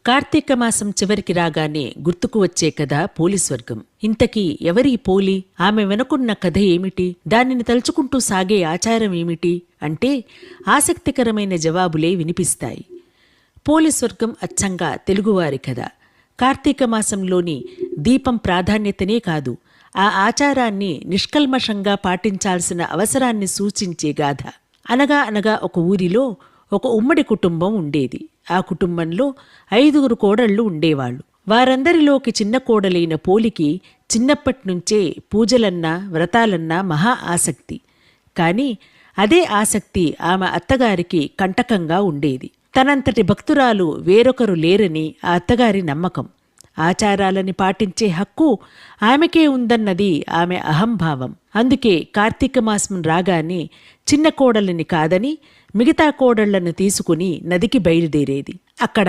కార్తీక మాసం చివరికి రాగానే గుర్తుకు వచ్చే కథ పోలీస్వర్గం. ఇంతకీ ఎవరి పోలి? ఆమె వెనుకున్న కథ ఏమిటి? దానిని తలుచుకుంటూ సాగే ఆచారం ఏమిటి అంటే ఆసక్తికరమైన జవాబులే వినిపిస్తాయి. పోలీస్వర్గం అచ్చంగా తెలుగువారి కథ. కార్తీక మాసంలోని దీపం ప్రాధాన్యతనే కాదు, ఆ ఆచారాన్ని నిష్కల్మషంగా పాటించాల్సిన అవసరాన్ని సూచించే గాథ. అనగా ఒక ఊరిలో ఒక ఉమ్మడి కుటుంబం ఉండేది. ఆ కుటుంబంలో 5 కోడళ్లు ఉండేవాళ్లు. వారందరిలోకి చిన్న కోడలైన పోలికి చిన్నప్పట్నుంచే పూజలన్నా వ్రతాలన్నా మహా ఆసక్తి. కాని అదే ఆసక్తి ఆమె అత్తగారికి కంటకంగా ఉండేది. తనంతటి భక్తురాలు వేరొకరు లేరని ఆ అత్తగారి నమ్మకం. ఆచారాలని పాటించే హక్కు ఆమెకే ఉందన్నది ఆమె అహంభావం. అందుకే కార్తీక మాసం రాగానే చిన్న కోడలిని కాదని మిగతా కోడళ్లను తీసుకుని నదికి బయలుదేరేది. అక్కడ